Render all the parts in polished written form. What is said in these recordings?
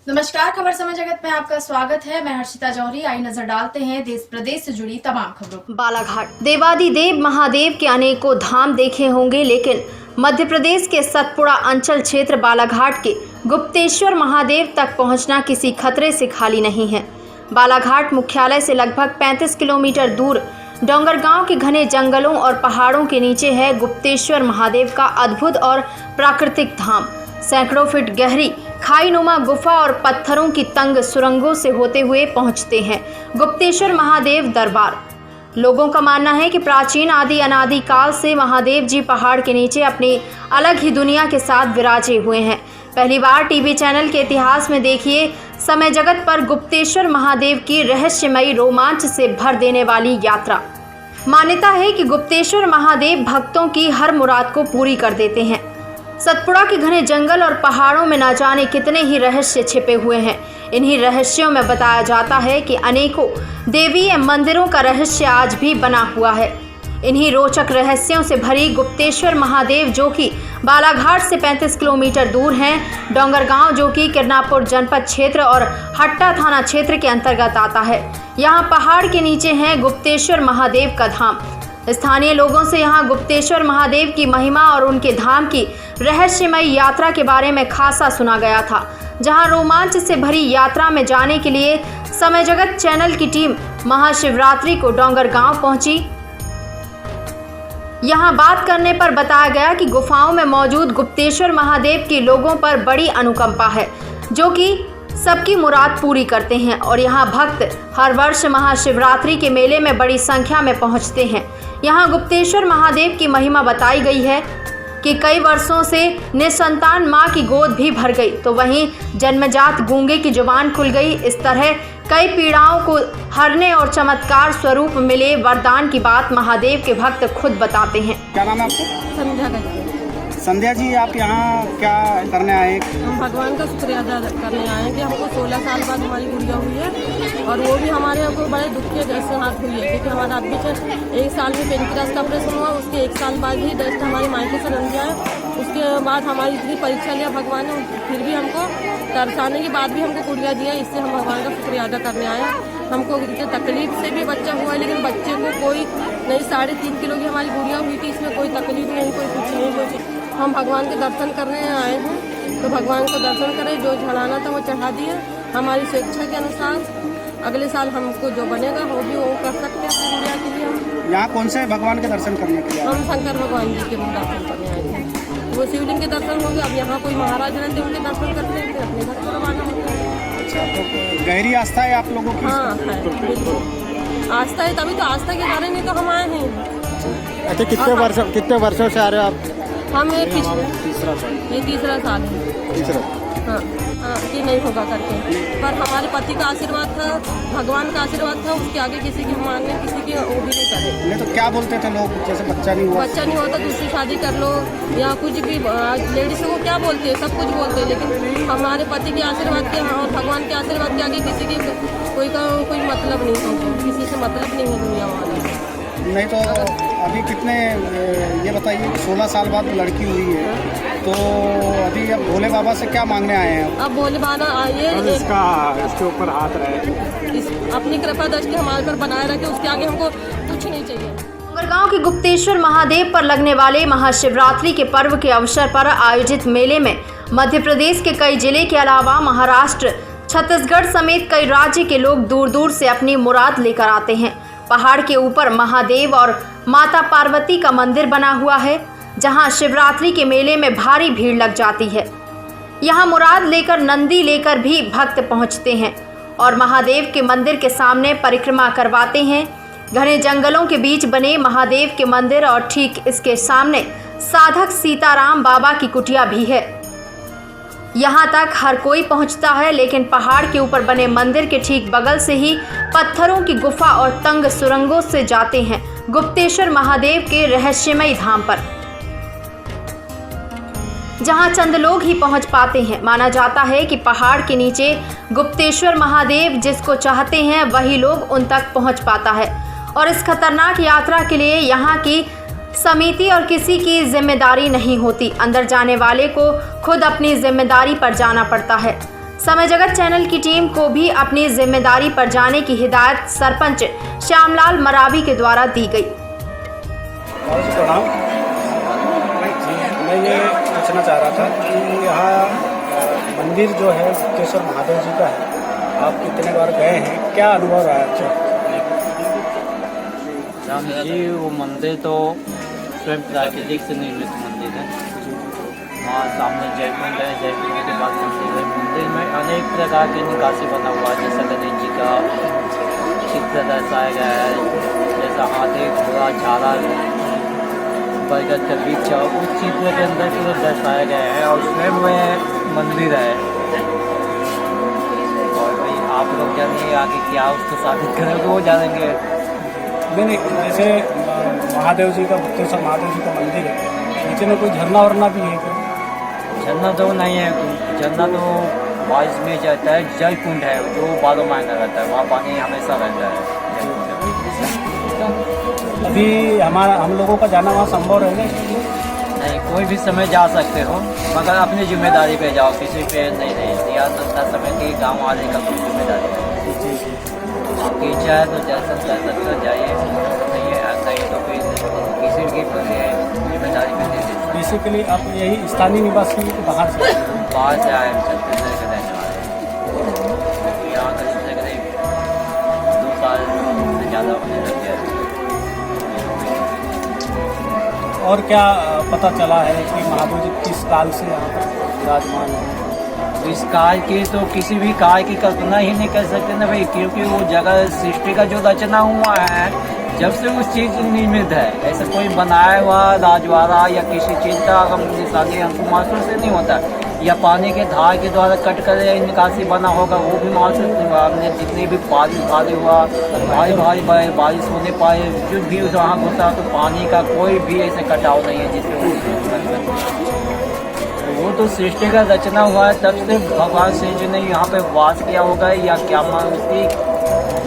नमस्कार, खबर समय जगत में आपका स्वागत है। मैं हर्षिता जौहरी। आई नजर डालते हैं देश प्रदेश से जुड़ी तमाम खबरों। बालाघाट देवादिदेव महादेव के अनेकों धाम देखे होंगे, लेकिन मध्य प्रदेश के सतपुड़ा अंचल क्षेत्र बालाघाट के गुप्तेश्वर महादेव तक पहुंचना किसी खतरे से खाली नहीं है। बालाघाट मुख्यालय से लगभग 35 किलोमीटर दूर डोंगरगांव के घने जंगलों और पहाड़ों के नीचे है गुप्तेश्वर महादेव का अद्भुत और प्राकृतिक धाम। सैकड़ों फीट गहरी खाईनुमा गुफा और पत्थरों की तंग सुरंगों से होते हुए पहुंचते हैं गुप्तेश्वर महादेव दरबार। लोगों का मानना है कि प्राचीन आदि अनादि काल से महादेव जी पहाड़ के नीचे अपनी अलग ही दुनिया के साथ विराजे हुए हैं। पहली बार टीवी चैनल के इतिहास में देखिए समय जगत पर गुप्तेश्वर महादेव की रहस्यमयी रोमांच से भर देने वाली यात्रा। मान्यता है कि गुप्तेश्वर महादेव भक्तों की हर मुराद को पूरी कर देते हैं। सतपुड़ा के घने जंगल और पहाड़ों में न जाने कितने ही रहस्य छिपे हुए हैं। इन्हीं रहस्यों में बताया जाता है कि अनेकों देवीय मंदिरों का रहस्य आज भी बना हुआ है। इन्हीं रोचक रहस्यों से भरी गुप्तेश्वर महादेव, जो कि बालाघाट से 35 किलोमीटर दूर हैं, डोंगरगांव जो कि किरनापुर जनपद क्षेत्र और हट्टा थाना क्षेत्र के अंतर्गत आता है। यहाँ पहाड़ के नीचे है गुप्तेश्वर महादेव का धाम। स्थानीय लोगों से यहाँ गुप्तेश्वर महादेव की महिमा और उनके धाम की रहस्यमयी यात्रा के बारे में खासा सुना गया था। जहाँ रोमांच से भरी यात्रा में जाने के लिए समय जगत चैनल की टीम महाशिवरात्रि को डोंगरगांव पहुंची। यहाँ बात करने पर बताया गया कि गुफाओं में मौजूद गुप्तेश्वर महादेव की लोगों पर बड़ी अनुकंपा है, जो कि सबकी मुराद पूरी करते हैं और यहाँ भक्त हर वर्ष महाशिवरात्रि के मेले में बड़ी संख्या में पहुँचते हैं। यहाँ गुप्तेश्वर महादेव की महिमा बताई गई है कि कई वर्षों से निसंतान मां की गोद भी भर गई, तो वहीं जन्मजात गूंगे की जुबान खुल गई। इस तरह कई पीड़ाओं को हरने और चमत्कार स्वरूप मिले वरदान की बात महादेव के भक्त खुद बताते हैं। क्या नाम है आपका? संध्या। संध्या जी, आप यहाँ क्या करने आए? हम भगवान का शुक्रिया अदा करने आए हैं कि हमको 16 साल बाद हमारी गुड़िया हुई है, और वो भी हमारे को बड़े दुख के साथ हुई है, क्योंकि हमारा अभी 1 साल में पेनक्रियास का ऑपरेशन हुआ। उसके 1 साल बाद ही डस्ट हमारी मायके से रन गया है। उसके बाद हमारी इतनी परीक्षा लिया भगवान ने, फिर भी हमको तरसाने के बाद भी हमको गुड़िया दिया। इससे हम भगवान का शुक्रिया अदा करने आए हैं। हमको इतने तकलीफ से भी बच्चा हुआ है, लेकिन बच्चे को कोई नहीं, 3.5 किलो की हमारी गुड़िया हुई थी। इसमें कोई तकलीफ नहीं, कोई कुछ नहीं, कोई। हम भगवान के दर्शन करने आए हैं, तो भगवान को दर्शन करें। जो चढ़ाना था वो चढ़ा दिए। हमारी स्वेच्छा के अनुसार अगले साल हमको जो बनेगा वो भी वो कर सकते हैं अपनी गुड़िया के लिए। हम यहाँ कौन से भगवान के दर्शन करने के लिए? हम शंकर भगवान जी के दर्शन करने आए थे। वो शिवलिंग के दर्शन हो गए। अब यहाँ कोई महाराज रहते उनके दर्शन करते हैं, अपने घर को रवाना होते हैं। अच्छा, तो गहरी आस्था है आप लोगों की? हाँ है, बिल्कुल आस्था है, तभी तो आस्था के बारे में तो हम आए हैं। अच्छा, कितने वर्षों से आ रहे हो आप? हम ये तीसरा साल है। तीसरा? हाँ कि नहीं होगा करके, पर हमारे पति का आशीर्वाद था, भगवान का आशीर्वाद था। उसके आगे किसी की मांगे, किसी की वो भी नहीं करे। नहीं तो क्या बोलते थे लोग, जैसे बच्चा नहीं हुआ तो दूसरी शादी कर लो, या कुछ भी लेडीज को क्या बोलते हैं, सब कुछ बोलते हैं, लेकिन हमारे पति के आशीर्वाद के और भगवान के आशीर्वाद के आगे किसी की कोई मतलब नहीं है। किसी से मतलब नहीं है दुनिया वाला। नहीं तो अभी कितने, ये बताइए, 16 साल बाद लड़की हुई है, तो अभी अब भोले बाबा से क्या मांगने आए हैं? अब भोले बाबा आइए, इसके ऊपर हाथ रहे, अपनी कृपा दृष्टि हमारे पर बनाए रखे। उसके आगे हमको कुछ नहीं चाहिए। डोंगरगांव के गुप्तेश्वर महादेव पर लगने वाले महाशिवरात्रि के पर्व के अवसर पर आयोजित मेले में मध्य प्रदेश के कई जिले के अलावा महाराष्ट्र, छत्तीसगढ़ समेत कई राज्य के लोग दूर दूर से अपनी मुराद लेकर आते हैं। पहाड़ के ऊपर महादेव और माता पार्वती का मंदिर बना हुआ है, जहां शिवरात्रि के मेले में भारी भीड़ लग जाती है। यहां मुराद लेकर नंदी लेकर भी भक्त पहुंचते हैं और महादेव के मंदिर के सामने परिक्रमा करवाते हैं। घने जंगलों के बीच बने महादेव के मंदिर और ठीक इसके सामने साधक सीताराम बाबा की कुटिया भी है। यहाँ तक हर कोई पहुँचता है, लेकिन पहाड़ के ऊपर बने मंदिर के ठीक बगल से ही पत्थरों की गुफा और तंग सुरंगों से जाते हैं गुप्तेश्वर महादेव के रहस्यमयी धाम पर, जहां चंद लोग ही पहुंच पाते हैं। माना जाता है कि पहाड़ के नीचे गुप्तेश्वर महादेव जिसको चाहते हैं वही लोग उन तक पहुंच पाता है, और इस खतरनाक यात्रा के लिए यहाँ की समिति और किसी की जिम्मेदारी नहीं होती। अंदर जाने वाले को खुद अपनी जिम्मेदारी पर जाना पड़ता है। समय जगत चैनल की टीम को भी अपनी जिम्मेदारी पर जाने की हिदायत सरपंच श्यामलाल मरावी के द्वारा दी गई। प्रणाम। मैं ये पूछना चाह रहा था कि यहाँ मंदिर जो है गुप्तेश्वर महादेव जी का है, आप कितने बार गए हैं, क्या अनुभव रहा है अच्छा? राम जी, वो मंदिर तो स्वयं प्राकृतिक से निर्मित मंदिर है। वहाँ सामने जयकुंड है, जयकुंड के बाद मंदिर है। मंदिर में अनेक प्रकार के निकासी बना हुआ है, जैसा गणेश जी का चित्र दर्शाया गया है, जैसा हाथी घोड़ा झाड़ा बरगद का वृक्ष, उस चित्र के अंदर पूरा दर्शाया गया है और स्वयं में मंदिर है। और भाई आप लोग जानिए आगे क्या उसको साबित करेंगे, वो जानेंगे। नहीं, जैसे महादेव जी का गुप्तेश्वर महादेव जी का मंदिर है, नीचे में कोई झरना वरना भी है क्या? झरना तो नहीं है, झरना तो बारिश में जाता है। जल कुंड है जो 12 महीना रहता है, वहाँ पानी हमेशा रहता है। अभी हम लोगों का जाना वहाँ संभव रहेगा? नहीं, कोई भी समय जा सकते हो, मगर अपनी जिम्मेदारी पे जाओ, किसी पे नहीं दिया सकता समय की गाँव वाले का कोई जिम्मेदारी है। आपकी इच्छा है तो जैसा तैसा जाइए, नहीं है ऐसा ही तो फिर किसी की जिम्मेदारी पे दे दीजिए। बेसिकली आप यही स्थानीय निवासी हैं कि बाहर से आए छत्तीसगढ़ के रहने वाले, यहाँ करीब से करीब 2 साल से ज़्यादा होने लग गया। और क्या पता चला है कि महादेव जी किस काल से यहाँ पर विराजमान है? इस काल की तो किसी भी काल की कल्पना ही नहीं कर सकते ना भाई, क्योंकि वो जगह सृष्टि का जो रचना हुआ है जब से उस चीज़ निर्मित है। ऐसा कोई बनाया हुआ राजवाड़ा या किसी चीज़ का हम निशानी हमको महसूस से नहीं होता, या पानी के धार के द्वारा कट कर निकासी बना होगा वो भी महसूस नहीं हुआ। हमने जितने भी पानी भारी हुआ, भारी बारिश होने पाए, जो भी वहाँ घुसा तो पानी का कोई भी ऐसे कटाव नहीं है जिससे वो तो सृष्टि का रचना हुआ है। तब से भगवान श्री जी ने यहाँ पे वास किया होगा, या क्या उसकी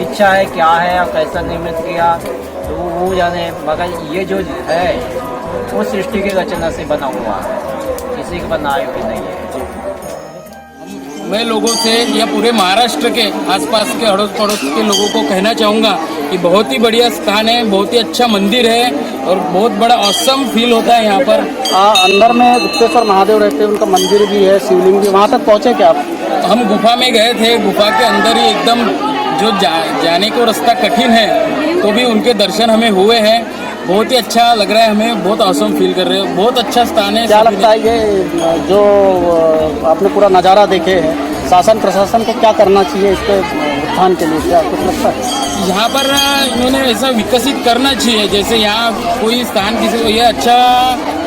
इच्छा है क्या है और कैसा निर्मित किया तो वो जाने, मगर ये जो है वो सृष्टि की रचना से बना हुआ है, किसी के बनाए हुए नहीं है। मैं लोगों से या पूरे महाराष्ट्र के आसपास के अड़ोस पड़ोस के लोगों को कहना चाहूँगा कि बहुत ही बढ़िया स्थान है, बहुत ही अच्छा मंदिर है और बहुत बड़ा ऑसम फील होता है यहाँ पर। अंदर में गुप्तेश्वर महादेव रहते हैं, उनका मंदिर भी है, शिवलिंग भी। वहाँ तक पहुँचे क्या आप? हम गुफा में गए थे, गुफा के अंदर ही एकदम जो जाने को रास्ता कठिन है तो भी उनके दर्शन हमें हुए हैं। बहुत ही अच्छा लग रहा है हमें, बहुत ऑसम फील कर रहे हैं, बहुत अच्छा स्थान है। क्या लगता है ये जो आपने पूरा नज़ारा देखे हैं, शासन प्रशासन को क्या करना चाहिए इसके उत्थान के लिए, क्या कुछ लगता है? यहाँ पर इन्होंने ऐसा विकसित करना चाहिए, जैसे यहाँ कोई स्थान किसी को ये अच्छा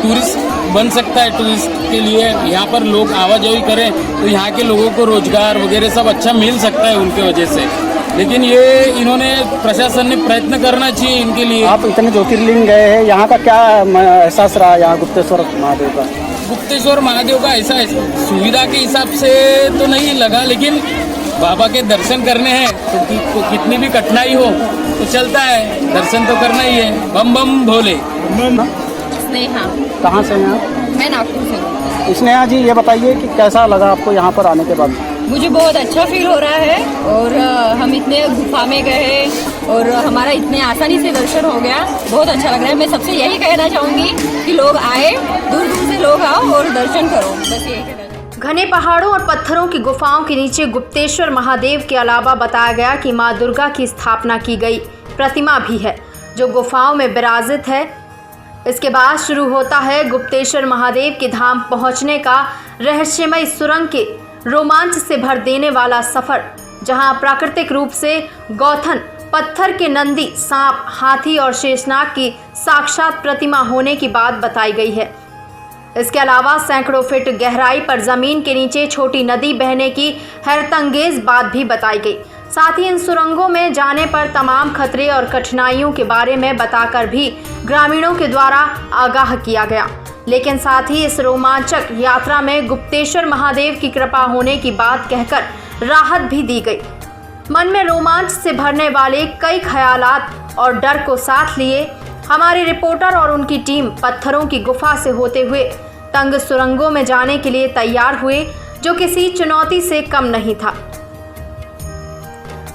टूरिस्ट बन सकता है, टूरिस्ट के लिए यहाँ पर लोग आवाजाही करें तो यहाँ के लोगों को रोजगार वगैरह सब अच्छा मिल सकता है उनके वजह से। लेकिन ये इन्होंने प्रशासन ने प्रयत्न करना चाहिए इनके लिए। आप इतने ज्योतिर्लिंग गए हैं, यहाँ का क्या एहसास रहा यहाँ गुप्तेश्वर महादेव का? गुप्तेश्वर महादेव का ऐसा सुविधा के हिसाब से तो नहीं लगा, लेकिन बाबा के दर्शन करने हैं तो कितनी भी कठिनाई हो तो चलता है, दर्शन तो करना ही है। बम बम भोले। स्नेहा। कहाँ से हैं आप? मैं नागपुर से हूँ। स्नेहा जी, ये बताइए कि कैसा लगा आपको यहाँ पर आने के बाद? मुझे बहुत अच्छा फील हो रहा है और हम इतने गुफा में गए और हमारा इतने आसानी से दर्शन हो गया, बहुत अच्छा लग रहा है। मैं सबसे यही कहना चाहूँगी कि लोग आए, दूर दूर से लोग आओ और दर्शन करो, बस यही कहना। घने पहाड़ों और पत्थरों की गुफाओं के नीचे गुप्तेश्वर महादेव के अलावा बताया गया कि मां दुर्गा की स्थापना की गई प्रतिमा भी है जो गुफाओं में विराजित है। इसके बाद शुरू होता है गुप्तेश्वर महादेव के धाम पहुंचने का रहस्यमय सुरंग के रोमांच से भर देने वाला सफर, जहां प्राकृतिक रूप से गौथन पत्थर के नंदी, सांप, हाथी और शेषनाग की साक्षात प्रतिमा होने की बात बताई गई है। इसके अलावा सैकड़ों फीट गहराई पर जमीन के नीचे छोटी नदी बहने की हैरतअंगेज बात भी बताई गई। साथ ही इन सुरंगों में जाने पर तमाम खतरे और कठिनाइयों के बारे में बताकर भी ग्रामीणों के द्वारा आगाह किया गया। लेकिन साथ ही इस रोमांचक यात्रा में गुप्तेश्वर महादेव की कृपा होने की बात कहकर राहत भी दी गई। मन में रोमांच से भरने वाले कई ख्यालात और डर को साथ लिए हमारे रिपोर्टर और उनकी टीम पत्थरों की गुफा से होते हुए तंग सुरंगों में जाने के लिए तैयार हुए। जो किसी चुनौती से कम नहीं था।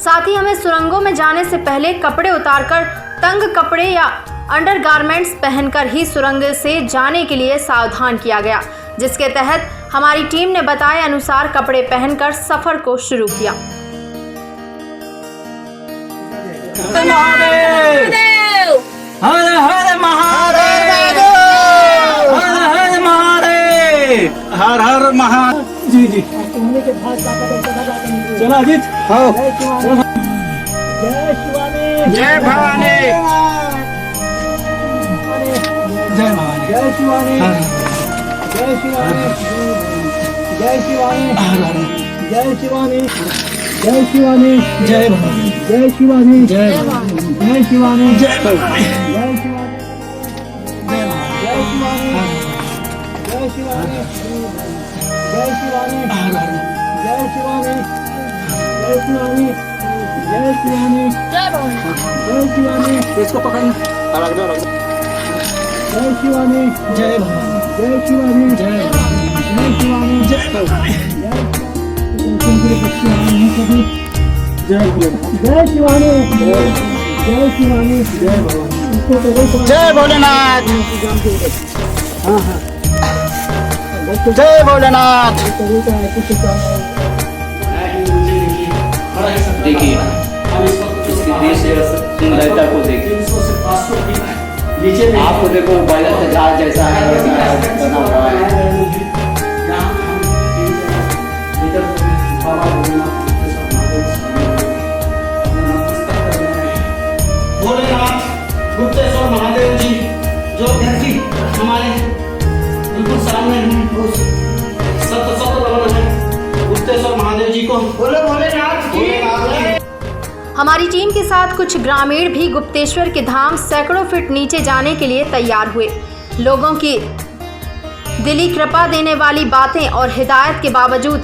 साथ ही हमें सुरंगों में जाने से पहले कपड़े उतारकर तंग कपड़े या अंडरगारमेंट्स पहनकर ही सुरंग से जाने के लिए सावधान किया गया, जिसके तहत हमारी टीम ने बताए अनुसार कपड़े पहनकर सफर को शुरू किया। हर हर महादेव, हर हर महादेव, हर हर महा। जी जी चलो अजीत। हाँ जय भवानी, जय भवानी, जय शिवानी, जय शिवानी, जय शिवानी, जय शिवानी, जय शिवानी, जय भवानी, जय शिवानी, जय भवानी, जय शिवानी, जय भवानी, जय शिवानी, जय शिवानी, जय शिवानी, जय शिवानी, जय शिवानी, जय शिवानी, जय शिवानी, जय भवानी, जय शिवानी, इसको पकड़ना, रख दो, रख दो। जय शिवानी, जय भवानी, जय शिवानी, जय भवानी, जय शिवानी, जय भवानी, जय शिवानी, जय शिवानी, जय भवानी, जय भोलेनाथ। हाँ हाँ जय भोलेनाथ। देखिए इसकी दृश्य सुंदरता को देखिए, आपको देखो बैलट जहाज जैसा है बना हुआ है। भोलेनाथ गुप्तेश्वर महादेव जी जो धरती हमारे बिल्कुल सामने हैं, उस सत्य भगवान है गुप्तेश्वर महादेव जी को बोले भोलेनाथ की। हमारी टीम के साथ कुछ ग्रामीण भी गुप्तेश्वर के धाम सैकड़ों फीट नीचे जाने के लिए तैयार हुए। लोगों की दिली कृपा देने वाली बातें और हिदायत के बावजूद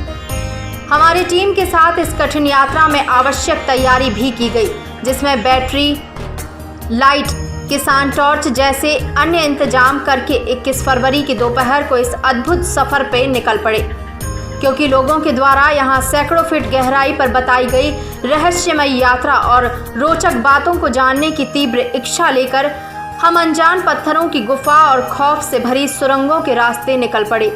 हमारी टीम के साथ इस कठिन यात्रा में आवश्यक तैयारी भी की गई, जिसमें बैटरी, लाइट, किसान टॉर्च जैसे अन्य इंतजाम करके 21 फरवरी की दोपहर को इस अद्भुत सफर पे निकल पड़े, क्योंकि लोगों के द्वारा यहाँ सैकड़ों फीट गहराई पर बताई गई रहस्यमय यात्रा और रोचक बातों को जानने की तीव्र इच्छा लेकर हम अनजान पत्थरों की गुफा और खौफ से भरी सुरंगों के रास्ते निकल पड़े।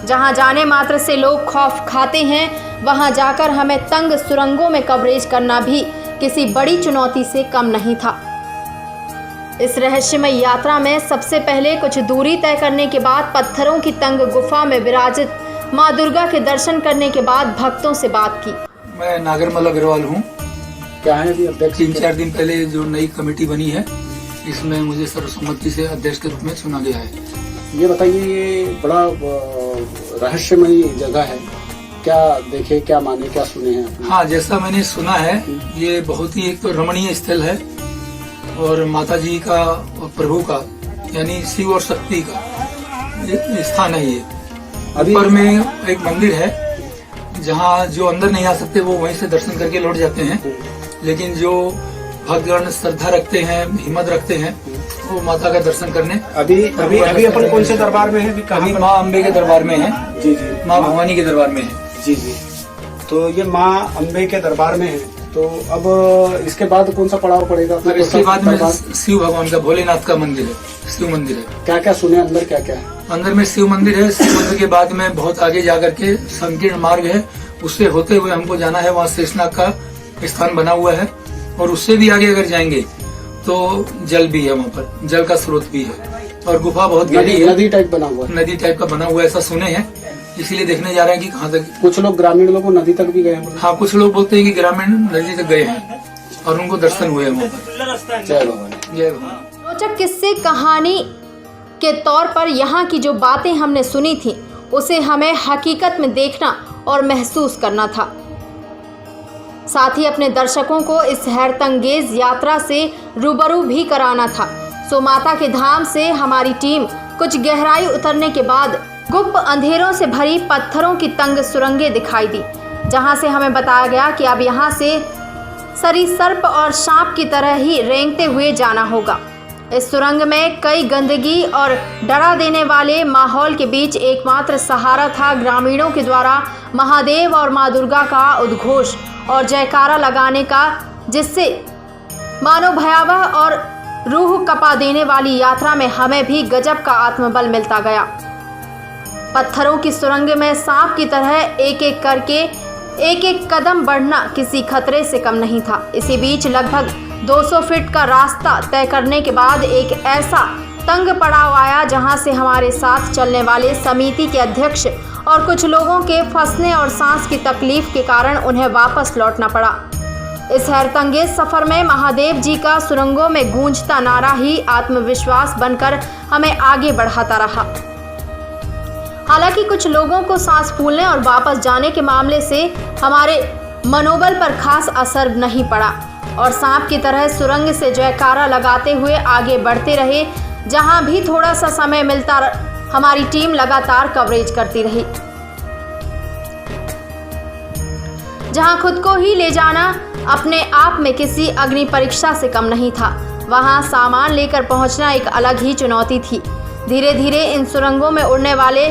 जहाँ जाने मात्र से लोग खौफ खाते हैं, वहाँ जाकर हमें तंग सुरंगों में कवरेज करना भी किसी बड़ी चुनौती से कम नहीं था। इस रहस्यमय यात्रा में सबसे पहले कुछ दूरी तय करने के बाद पत्थरों की तंग गुफा में विराजित माँ दुर्गा के दर्शन करने के बाद भक्तों से बात की। मैं नागरमल अग्रवाल हूँ। क्या है अभी अध्यक्ष? 3-4 दिन पहले जो नई कमेटी बनी है, इसमें मुझे सर्वसम्मति से अध्यक्ष के रूप में चुना गया है। ये बताइए, ये बड़ा रहस्यमय जगह है, क्या देखे, क्या माने, क्या सुने हैं? हाँ, जैसा मैंने सुना है, ये बहुत ही एक तो रमणीय स्थल है और माता जी का और प्रभु का यानी शिव और शक्ति का स्थान है। ये ऊपर में एक मंदिर है जहाँ जो अंदर नहीं आ सकते वो वहीं से दर्शन करके लौट जाते हैं, लेकिन जो भक्तगण श्रद्धा रखते हैं, हिम्मत रखते हैं, वो माता का दर्शन करने अभी अपन कौन से दरबार में है? अभी माँ अम्बे के दरबार में है। जी जी, माँ भवानी के दरबार में है। जी जी। तो ये माँ अम्बे के दरबार में है, तो अब इसके बाद कौन सा पड़ाव पड़ेगा? इसके बाद में शिव भगवान का, भोलेनाथ का मंदिर है, शिव मंदिर है। क्या क्या सुने अंदर, क्या क्या है अंदर में? शिव मंदिर है। शिव मंदिर के बाद में बहुत आगे जाकर के संकीर्ण मार्ग है, उससे होते हुए हमको जाना है। वहाँ शेषनाग का स्थान बना हुआ है और उससे भी आगे अगर जाएंगे तो जल भी है, वहाँ पर जल का स्रोत भी है और गुफा बहुत गहरी है, नदी टाइप बना हुआ है। नदी टाइप का बना हुआ है, ऐसा सुने हैं, इसीलिए देखने जा रहे हैं कि कहाँ तक। कुछ लोग ग्रामीण लोग नदी तक भी गए हैं। हाँ, कुछ लोग बोलते हैं कि ग्रामीण नदी तक गए हैं और उनको दर्शन हुए हैं वहाँ पर। जय भगवान, जय भगवान। रोचक किस्से कहानी के तौर पर यहाँ की जो बातें हमने सुनी थी, उसे हमें हकीकत में देखना और महसूस करना था। साथ ही अपने दर्शकों को इस हैरतअंगेज यात्रा से रूबरू भी कराना था। सो माता के धाम से हमारी टीम कुछ गहराई उतरने के बाद गुप्त अंधेरों से भरी पत्थरों की तंग सुरंगें दिखाई दी, जहां से हमें बताया गया कि अब यहां से सरीसर्प और सांप की तरह ही रेंगते हुए जाना होगा। इस सुरंग में कई गंदगी और डरा देने वाले माहौल के बीच एकमात्र सहारा था ग्रामीणों के द्वारा महादेव और मां दुर्गा का उद्घोष और जयकारा लगाने का, जिससे मानो भयावह और रूह कपा देने वाली यात्रा में हमें भी गजब का आत्मबल मिलता गया। पत्थरों की सुरंग में सांप की तरह एक एक करके एक एक कदम बढ़ना किसी खतरे से कम नहीं था। इसी बीच लगभग 200 फीट का रास्ता तय करने के बाद एक ऐसा तंग पड़ाव आया जहां से हमारे साथ चलने वाले समिति के अध्यक्ष और कुछ लोगों के फंसने और सांस की तकलीफ के कारण उन्हें वापस लौटना पड़ा। इस हैरतअंगेज सफर में महादेव जी का सुरंगों में गूंजता नारा ही आत्मविश्वास बनकर हमें आगे बढ़ाता रहा। हालांकि कुछ लोगों को सांस फूलने और वापस जाने के मामले से हमारे मनोबल पर खास असर नहीं पड़ा और सांप की तरह सुरंग से जयकारा लगाते हुए आगे बढ़ते रहे। जहां भी थोड़ा सा समय मिलता हमारी टीम लगातार कवरेज करती रही। जहां खुद को ही ले जाना अपने आप में किसी अग्नि परीक्षा से कम नहीं था, वहां सामान लेकर पहुंचना एक अलग ही चुनौती थी। धीरे धीरे इन सुरंगों में उड़ने वाले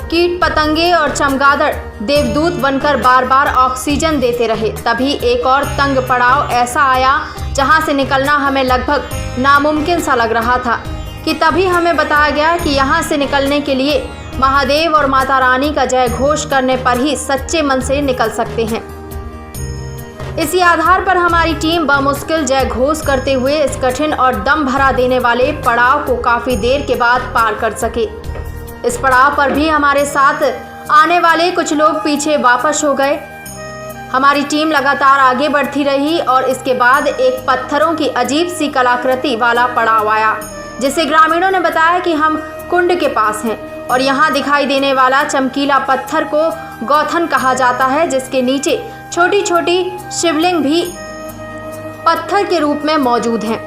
कीट पतंगे और चमगादड़ देवदूत बनकर बार बार ऑक्सीजन देते रहे। तभी एक और तंग पड़ाव ऐसा आया जहां से निकलना हमें लगभग नामुमकिन सा लग रहा था कि तभी हमें बताया गया कि यहां से निकलने के लिए महादेव और माता रानी का जय घोष करने पर ही सच्चे मन से निकल सकते हैं। इसी आधार पर हमारी टीम बमुश्किल जय घोष करते हुए इस कठिन और दम भरा देने वाले पड़ाव को काफी देर के बाद पार कर सके। इस पड़ाव पर भी हमारे साथ आने वाले कुछ लोग पीछे वापस हो गए। हमारी टीम लगातार आगे बढ़ती रही और इसके बाद एक पत्थरों की अजीब सी कलाकृति वाला पड़ाव आया, जिसे ग्रामीणों ने बताया कि हम कुंड के पास हैं और यहाँ दिखाई देने वाला चमकीला पत्थर को गौथन कहा जाता है, जिसके नीचे छोटी छोटी शिवलिंग भी पत्थर के रूप में मौजूद हैं।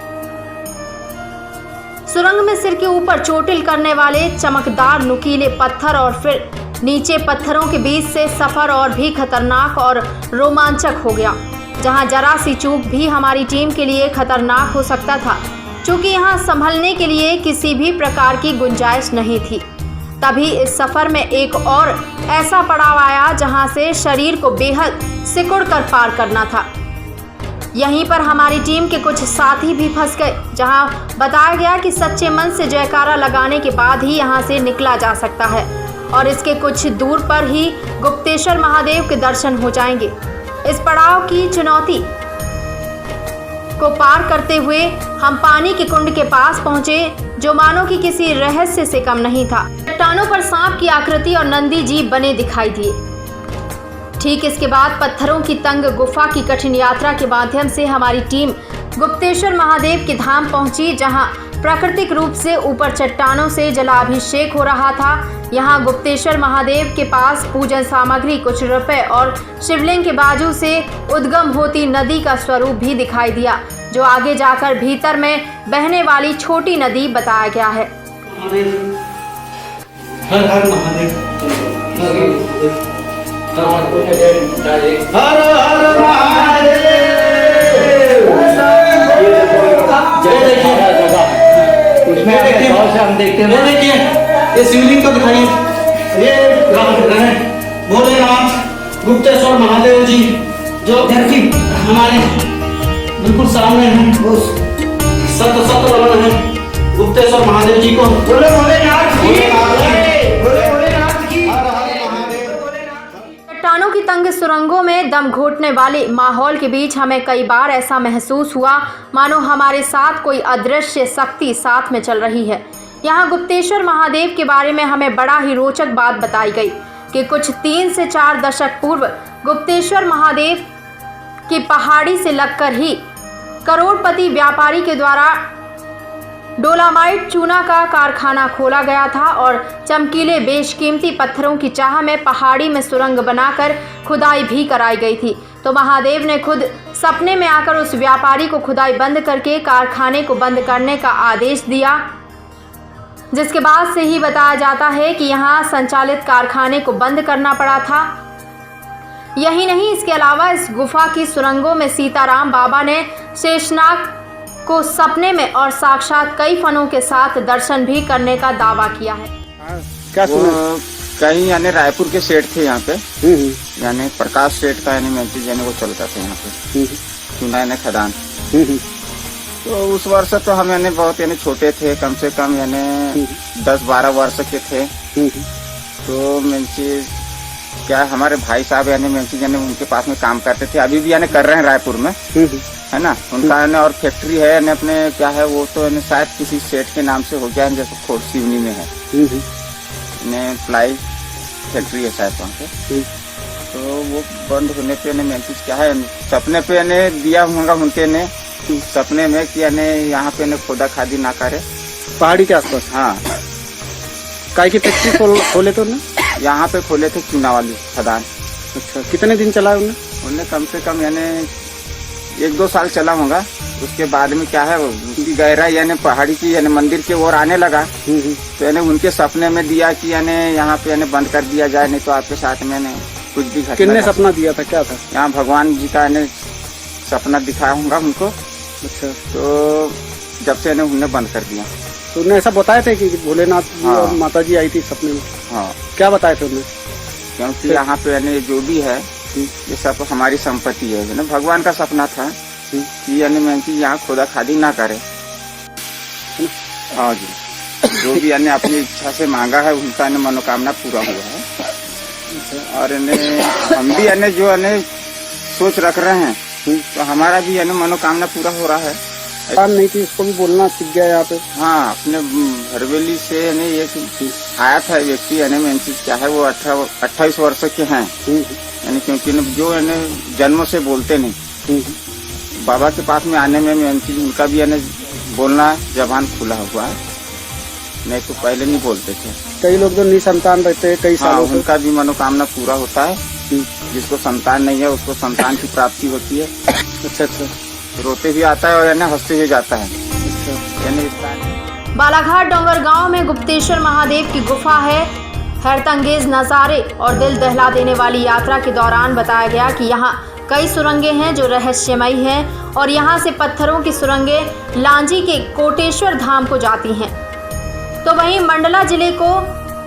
सुरंग में सिर के ऊपर चोटिल करने वाले चमकदार नुकीले पत्थर और फिर नीचे पत्थरों के बीच से सफर और भी खतरनाक और रोमांचक हो गया, जहां जरा सी चूक भी हमारी टीम के लिए खतरनाक हो सकता था, क्योंकि यहां संभलने के लिए किसी भी प्रकार की गुंजाइश नहीं थी। तभी इस सफर में एक और ऐसा पड़ाव आया जहां से शरीर को बेहद सिकुड़ कर पार करना था। यहीं पर हमारी टीम के कुछ साथी भी फंस गए, जहां बताया गया कि सच्चे मन से जयकारा लगाने के बाद ही यहां से निकला जा सकता है और इसके कुछ दूर पर ही गुप्तेश्वर महादेव के दर्शन हो जाएंगे। इस पड़ाव की चुनौती को पार करते हुए हम पानी के कुंड के पास पहुंचे, जो मानो कि किसी रहस्य से कम नहीं था। चट्टानों पर सांप की आकृति और नंदी जी बने दिखाई दिए। ठीक इसके बाद पत्थरों की तंग गुफा की कठिन यात्रा के माध्यम से हमारी टीम गुप्तेश्वर महादेव के धाम पहुंची, जहां प्राकृतिक रूप से ऊपर चट्टानों से जलाभिषेक हो रहा था। यहां गुप्तेश्वर महादेव के पास पूजन सामग्री, कुछ रुपए और शिवलिंग के बाजू से उद्गम होती नदी का स्वरूप भी दिखाई दिया, जो आगे जाकर भीतर में बहने वाली छोटी नदी बताया गया है। हर हर महादेव, हर हर महादेव। उसमें हम देखते हैं, देखिए ये शिवलिंग को दिखाइए, ये भोलेनाथ गुप्तेश्वर महादेव जी जो धरती हमारे बिल्कुल सामने हैं, उस सत रमन है गुप्तेश्वर महादेव जी को। बोले भोलेनाथ की, बोले भोलेनाथ की। चट्टानों की तंग सुरंगों में दम घोटने वाले माहौल के बीच हमें कई बार ऐसा महसूस हुआ मानो हमारे साथ कोई अदृश्य शक्ति साथ में चल रही है। यहाँ गुप्तेश्वर महादेव के बारे में हमें बड़ा ही रोचक बात बताई गई कि कुछ 3 से 4 दशक पूर्व गुप्तेश्वर महादेव की पहाड़ी से लगकर ही करोड़पति व्यापारी के द्वारा डोलामाइट चूना का कारखाना खोला गया था और चमकीले बेशकीमती पत्थरों की चाह में पहाड़ी में सुरंग बनाकर खुदाई भी कराई गई थी। तो महादेव ने खुद सपने में आकर उस व्यापारी को खुदाई बंद करके कारखाने को बंद करने का आदेश दिया, जिसके बाद से ही बताया जाता है कि यहाँ संचालित कारखाने को बंद करना पड़ा था। यही नहीं, इसके अलावा इस गुफा की सुरंगों में सीताराम बाबा ने शेषनाग को सपने में और साक्षात कई फनों के साथ दर्शन भी करने का दावा किया है। क्या सुना? कहीं यानी रायपुर के सेठ थे यहाँ पे, यानी प्रकाश सेठ का यानी मैंने यानी वो चलता था यहाँ पे चुना यानी खदान। तो उस वर्ष तो हम यानी बहुत यानी छोटे थे, कम से कम यानी 10-12 वर्ष के थे। तो मैं क्या हमारे भाई साहब यानी मैं यानी उनके पास में काम करते थे, अभी भी यानी कर रहे हैं रायपुर में, है ना। उनका यानी और फैक्ट्री है यानी अपने क्या है वो तो यानी शायद किसी सेठ के नाम से हो गया है, जैसे खोट सिवनी में है प्लाई फैक्ट्री है शायद वहाँ पे। तो वो बंद होने पे मैं क्या है सपने पे ने दिया होगा उनके ने सपने में कि यानी यहाँ पे खोदा खादी ना करे पहाड़ी के आसपास। हाँ, काय की फैक्ट्री खोले तो ना यहाँ पे खोले थे चूना वाली खदान। अच्छा, कितने दिन चला उन्हें कम से कम यानी 1-2 साल चला होगा। उसके बाद में क्या है उसकी गहराई यानी पहाड़ी की यानी मंदिर की ओर आने लगा। तो यानी उनके सपने में दिया कि यानी यहाँ पे यानी बंद कर दिया जाए, नहीं तो आपके साथ में कुछ भी घटना। किसने सपना दिया था, क्या था? यहाँ भगवान जी का यानी सपना दिखाया होगा उनको। अच्छा, तो जब से यानी उन्हें बंद कर दिया। तो उन्हें ऐसा बताया था कि भोलेनाथ जी और माता जी आई थी सपने में? हाँ। क्या बताए थे उन्हें? क्योंकि यहाँ पे यानी जो भी है ये सब हमारी संपत्ति है ना। भगवान का सपना था कि यानी मैं कि यहाँ खोदा खादी ना करे। हाँ जी, जो भी यानी अपनी इच्छा से मांगा है उनका यानी मनोकामना पूरा हुआ है। और हम भी यानी जो यानी सोच रख रहे हैं तो हमारा भी यानी मनोकामना पूरा हो रहा है। नहीं थी इसको भी बोलना सीख गया यहाँ पे। हाँ, अपने हरवेली से यानी ये आया था व्यक्ति यानी मैं क्या है वो 28 वर्ष के हैं यानी, क्योंकि जो यानी जन्म से बोलते नहीं। बाबा के पास में आने में उनका भी यानी बोलना जबान खुला हुआ है, नहीं तो पहले नहीं बोलते थे। कई लोग तो निसंतान रहते हैं कई सालों से। उनका भी मनोकामना पूरा होता है। जिसको संतान नहीं है उसको संतान की प्राप्ति होती है। अच्छा, रोते भी आता है और यानी हंसते भी जाता है। बालाघाट डोंगर गांव में गुप्तेश्वर महादेव की गुफा है। हैरतअंगेज नज़ारे और दिल दहला देने वाली यात्रा के दौरान बताया गया कि यहाँ कई सुरंगें हैं जो रहस्यमयी हैं और यहाँ से पत्थरों की सुरंगें लांजी के कोटेश्वर धाम को जाती हैं, तो वहीं मंडला जिले को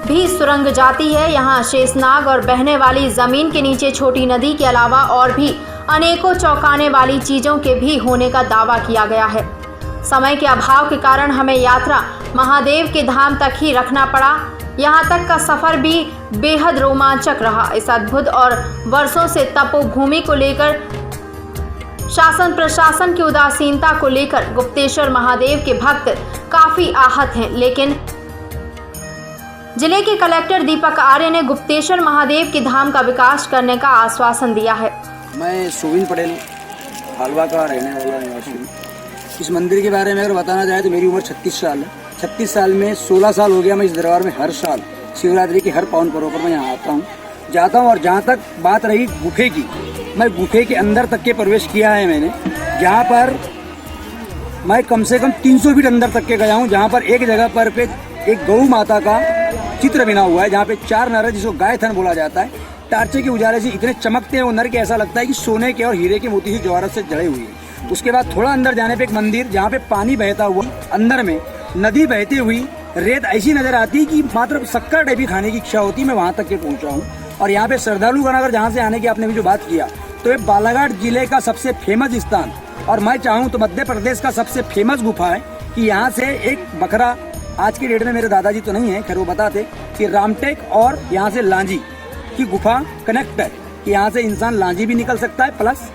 भी सुरंग जाती है। यहाँ शेषनाग और बहने वाली ज़मीन के नीचे छोटी नदी के अलावा और भी अनेकों चौंकाने वाली चीज़ों के भी होने का दावा किया गया है। समय के अभाव के कारण हमें यात्रा महादेव के धाम तक ही रखना पड़ा। यहाँ तक का सफ़र भी बेहद रोमांचक रहा। इस अद्भुत और वर्षों से तपोभूमि को लेकर शासन प्रशासन की उदासीनता को लेकर गुप्तेश्वर महादेव के भक्त काफ़ी आहत हैं, लेकिन जिले के कलेक्टर दीपक आर्य ने गुप्तेश्वर महादेव के धाम का विकास करने का आश्वासन दिया है। मैं सुविन पटेल हालवा का रहने वाला निवासी हूँ। इस मंदिर के बारे में अगर बताना चाहे तो मेरी उम्र 36 साल है। 36 साल में 16 साल हो गया मैं इस दरबार में हर साल शिवरात्रि के हर पावन पर्व पर मैं यहाँ जाता हूँ। और जहाँ तक बात रही गुफे की, मैं गुफे के अंदर तक के प्रवेश किया है मैंने, जहाँ पर मैं कम से कम 300 फीट अंदर तक के गया हूँ। जहाँ पर एक जगह पर पे एक गौ माता का चित्र बना हुआ है, जहाँ पे 4 नर है जिसको गाय थन बोला जाता है। टार्चे के उजाले से इतने चमकते हैं वो नर के, ऐसा लगता है कि सोने के और हीरे के मोती ही जवाहरात से जड़े हुए हैं। उसके बाद थोड़ा अंदर जाने पे एक मंदिर जहाँ पे पानी बहता हुआ, अंदर में नदी बहती हुई, रेत ऐसी नजर आती है कि मात्र शक्कर टाइप की खाने की इच्छा होती है। मैं वहाँ तक के पहुँचा हूँ। और यहाँ पे श्रद्धालुगण अगर जहाँ से आने की आपने भी जो बात किया, तो ये बालाघाट जिले का सबसे फेमस स्थान और मैं चाहूँ तो मध्य प्रदेश का सबसे फेमस गुफा है कि यहाँ से एक बकरा, आज के डेट में मेरे दादाजी तो नहीं है, खैर वो बताते कि रामटेक और यहाँ से लांजी की गुफा कनेक्ट है कि यहाँ से इंसान लांजी भी निकल सकता है प्लस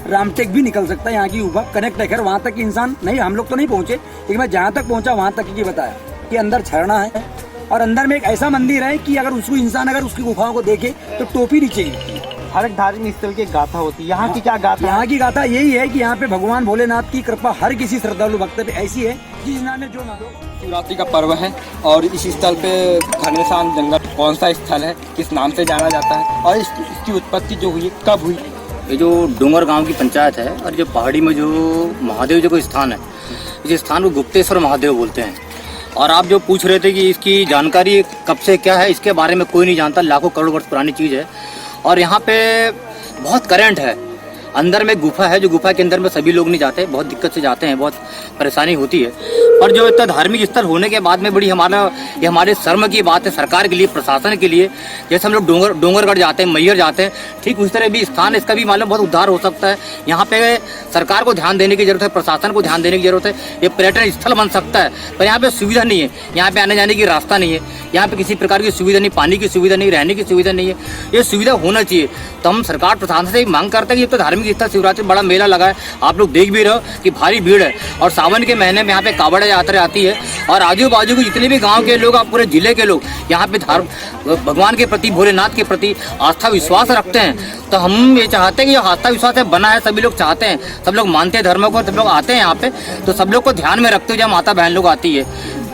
रामटेक भी निकल सकता है। यहाँ की गुफा कनेक्ट है। खैर वहाँ तक इंसान नहीं, हम लोग तो नहीं पहुँचे, लेकिन मैं जहाँ तक पहुँचा वहाँ तक की बताया कि अंदर झरना है और अंदर में एक ऐसा मंदिर है कि अगर उसको इंसान अगर उसकी गुफाओं को देखे तो टोपी नीचे गिरती है। हर एक धार्मिक स्थल की गाथा होती है, यहाँ की क्या गाथा? यहाँ की गाथा यही है कि यहाँ पे भगवान भोलेनाथ की कृपा हर किसी श्रद्धालु भक्त पे ऐसी है जिस नाम जो ना दो। शिवरात्रि का पर्व है और इस स्थल पे घनश्याम जंगल कौन सा स्थल है, किस नाम से जाना जाता है और इसकी उत्पत्ति जो हुई कब हुई? ये जो डोंगर गांव की पंचायत है और जो पहाड़ी में जो महादेव जो को स्थान है, इस स्थान को गुप्तेश्वर महादेव बोलते हैं। और आप जो पूछ रहे थे कि इसकी जानकारी कब से क्या है, इसके बारे में कोई नहीं जानता। लाखों करोड़ वर्ष पुरानी चीज़ है और यहाँ पे बहुत करंट है अंदर में गुफा है, जो गुफा के अंदर में सभी लोग नहीं जाते, बहुत दिक्कत से जाते हैं, बहुत परेशानी होती है। पर जो इतना धार्मिक स्थल होने के बाद में बड़ी ये हमारे शर्म की बात है सरकार के लिए, प्रशासन के लिए। जैसे हम लोग डोंगरगढ़ जाते हैं, मैहर जाते हैं, ठीक उस तरह भी स्थान इसका भी मालूम बहुत उद्धार हो सकता है। यहाँ पे सरकार को ध्यान देने की जरूरत है, प्रशासन को ध्यान देने की जरूरत है। ये पर्यटन स्थल बन सकता है, पर यहाँ पे सुविधा नहीं है, यहाँ पे आने जाने की रास्ता नहीं है, यहाँ पे किसी प्रकार की सुविधा नहीं, पानी की सुविधा नहीं, रहने की सुविधा नहीं है। ये सुविधा होना चाहिए। तो हम सरकार प्रशासन से मांग करते हैं कि ये तो धार्मिक स्थल शिवरात्रि बड़ा मेला लगा है, आप लोग देख भी रहे हो कि भारी भीड़ है, और सावन के महीने में यहाँ पे कावड़ यात्रा आती है, और आजू बाजू के जितने भी गांव के लोग, पूरे जिले के लोग यहाँ पे भगवान के प्रति, भोलेनाथ के प्रति आस्था विश्वास रखते हैं। तो हम ये चाहते हैं कि जो आस्था विश्वास है बना है, सभी लोग चाहते हैं, सब लोग मानते हैं धर्म को, सब लोग आते हैं यहाँ पे। तो सब लोग को ध्यान में रखते हुए जब माता बहन लोग आती है,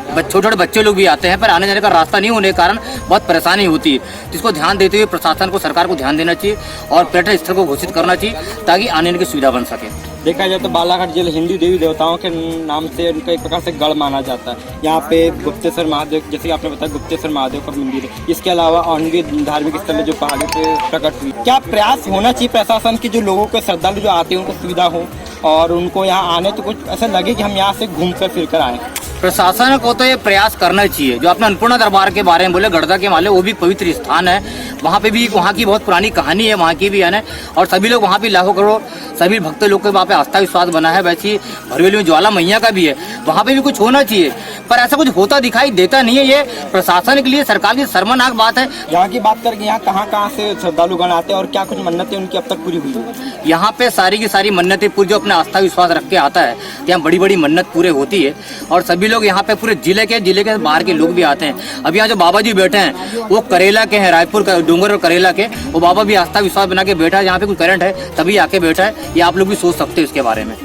छोटे छोटे बच्चे लोग भी आते हैं, पर आने जाने का रास्ता नहीं होने के कारण बहुत परेशानी होती है। जिसको ध्यान देते हुए प्रशासन को, सरकार को ध्यान देना चाहिए और पर्यटन स्थल को घोषित करना चाहिए ताकि आने की सुविधा बन सके। देखा जाए तो बालाघाट जिले हिंदू देवी देवताओं के नाम से उनका एक प्रकार से गढ़ माना जाता है। यहाँ पे गुप्तेश्वर महादेव, जैसे कि आपने बताया गुप्तेश्वर महादेव का मंदिर है। इसके अलावा अन्य धार्मिक स्थल है जो पहाड़ों पे प्रकट हुई। क्या प्रयास होना चाहिए प्रशासन की, जो लोगों को, श्रद्धालु जो आते हैं उनको सुविधा हो और उनको यहाँ आने तो कुछ ऐसा लगे कि हम यहाँ से घूम कर फिर कर आए। प्रशासन को तो ये प्रयास करना चाहिए। जो अपना अन्नपूर्णा दरबार के बारे में बोले, गढ़दा के माले, वो भी पवित्र स्थान है, वहाँ पे भी वहाँ की बहुत पुरानी कहानी है, वहाँ की भी है ना, और सभी लोग वहाँ भी लाखों करोड़ सभी भक्त लोग के वहाँ पे आस्था विश्वास बना है। वैसे ही भरवेली में ज्वाला मैया का भी है, वहाँ पे भी कुछ होना चाहिए, पर ऐसा कुछ होता दिखाई देता नहीं है। ये प्रशासन के लिए, सरकार की शर्मनाक बात है। यहाँ की बात करके यहाँ कहाँ से श्रद्धालुगण आते हैं और क्या कुछ मन्नतें उनकी अब तक पूरी हुई है? यहाँ पे सारी की सारी मन्नतें पूरी, जो अपना आस्था विश्वास रख के आता है, यहाँ बड़ी बड़ी मन्नत पूरे होती है। और सभी लोग यहाँ पे पूरे जिले के बाहर के लोग भी आते हैं। अब यहाँ जो बाबा जी बैठे हैं वो करेला के हैं, रायपुर का डोंगर और करेला के। वो बाबा भी आस्था विश्वास बना के बैठा है, यहाँ पे कोई करंट है तभी आके बैठा है। ये आप लोग भी सोच सकते हैं इसके बारे में।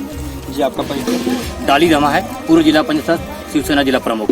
जी, आपका परिचय? डाली रमा है, पूर्व जिला पंचायत शिवसेना जिला प्रमुख।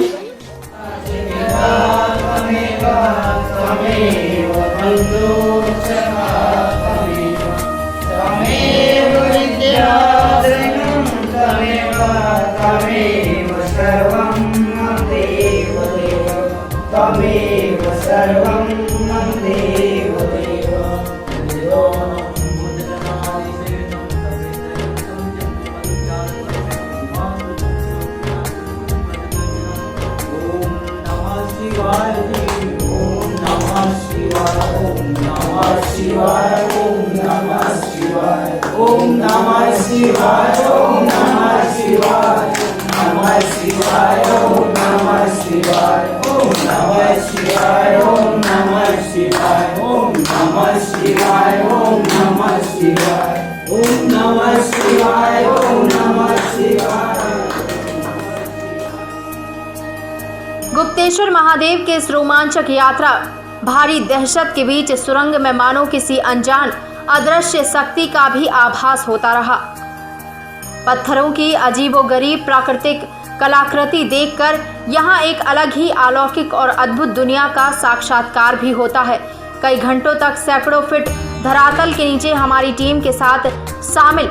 गुप्तेश्वर महादेव के इस रोमांचक यात्रा भारी दहशत के बीच सुरंग में मानो किसी अनजान अदृश्य शक्ति का भी आभास होता रहा। पत्थरों की अजीबोगरीब प्राकृतिक कलाकृति देखकर यहाँ एक अलग ही अलौकिक और अद्भुत दुनिया का साक्षात्कार भी होता है। कई घंटों तक सैकड़ों फीट धरातल के नीचे हमारी टीम के साथ शामिल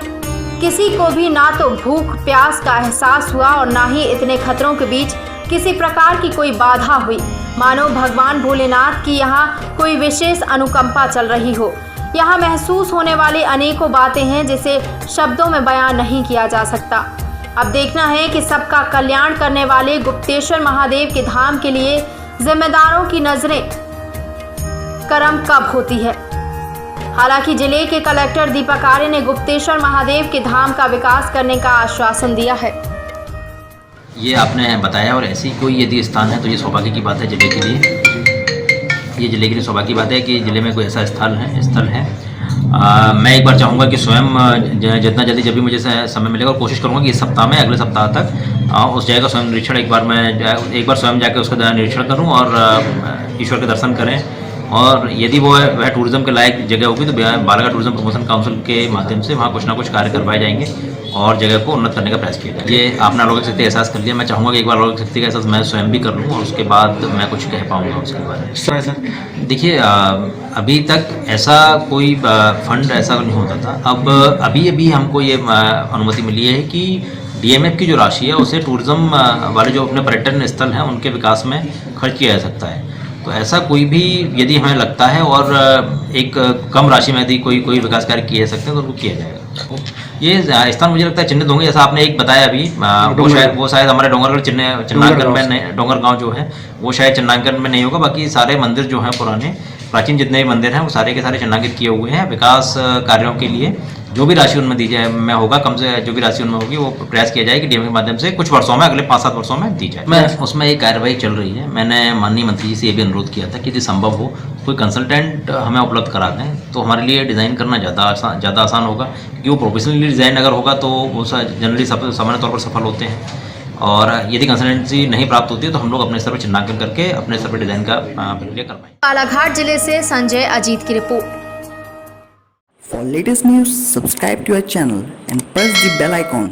किसी को भी ना तो भूख प्यास का एहसास हुआ और ना ही इतने खतरों के बीच किसी प्रकार की कोई बाधा हुई, मानो भगवान भोलेनाथ की यहाँ कोई विशेष अनुकंपा चल रही हो। यहाँ महसूस होने वाली अनेकों बातें हैं जिसे शब्दों में बयान नहीं किया जा सकता। अब देखना है कि सबका कल्याण करने वाले गुप्तेश्वर महादेव के धाम के लिए जिम्मेदारों की नजरें करम कब होती है। हालांकि जिले के कलेक्टर दीपक आर्य ने गुप्तेश्वर महादेव के धाम का विकास करने का आश्वासन दिया है। ये आपने बताया, और ऐसी कोई यदि स्थान है तो ये सौभाग्य की बात है जिले के लिए। ये जिले के लिए सौभाग्य की बात है कि जिले में कोई ऐसा स्थल है। मैं एक बार चाहूँगा कि स्वयं जितना जल्दी जब भी मुझे समय मिलेगा, कोशिश करूँगा कि इस सप्ताह में, अगले सप्ताह तक उस जगह का स्वयं निरीक्षण एक बार स्वयं जाकर उसका निरीक्षण करूँ और ईश्वर के दर्शन करें। और यदि वह टूरिज्म के लायक जगह होगी तो बालाघाट टूरिज्म प्रमोशन काउंसिल के माध्यम से वहाँ कुछ ना कुछ कार्य करवाए जाएंगे और जगह को उन्नत करने का प्रयास किया जाए। ये आपने अलौकिक शक्ति एहसास कर लिया, मैं चाहूँगा कि एक बार अलौकिक शक्ति का एहसास मैं स्वयं भी कर लूँ और उसके बाद मैं कुछ कह पाऊँगा उसके बारे में। सर देखिए, अभी तक ऐसा कोई फंड ऐसा नहीं होता था। अब अभी हमको ये अनुमति मिली है कि DMF की जो राशि है उसे टूरिज्म वाले जो अपने पर्यटन स्थल हैं उनके विकास में खर्च किया जा सकता है। तो ऐसा कोई भी यदि हमें लगता है और एक कम राशि में यदि कोई विकास कार्य किए सकते हैं तो उनको किया जाएगा। ये स्थान मुझे लगता है चिन्हित होंगे, जैसा आपने एक बताया अभी, वो शायद हमारे डोंगरगढ़ चिन्नांकन में नहीं, डोंगर गांव जो है वो शायद चिन्नांकन में नहीं होगा। बाकी सारे मंदिर जो हैं पुराने प्राचीन जितने भी मंदिर हैं वो सारे के सारे चिन्हांकित किए हुए हैं। विकास कार्यों के लिए जो भी राशि उनमें दी जाए में होगा, कम से जो भी राशि उनमें होगी वो प्रयास किया जाए कि डीएम के माध्यम से कुछ वर्षों में, अगले 5-7 वर्षों में दी जाए। मैं उसमें एक कार्रवाई चल रही है। मैंने माननीय मंत्री जी से ये भी अनुरोध किया था कि यदि संभव हो कोई कंसल्टेंट हमें उपलब्ध करा दें तो हमारे लिए डिज़ाइन करना ज़्यादा आसान होगा, क्योंकि वो प्रोफेशनली डिज़ाइन अगर होगा तो वो जनरली सामान्य तौर पर सफल होते हैं। और यदि कंसल्टेंसी नहीं प्राप्त होती है तो हम लोग अपने स्तर पर चिन्हांकन करके अपने स्तर पर डिज़ाइन का प्रक्रिया कर पाएंगे। बालाघाट जिले से संजय अजीत की report. For latest news, subscribe to our channel and press the bell icon.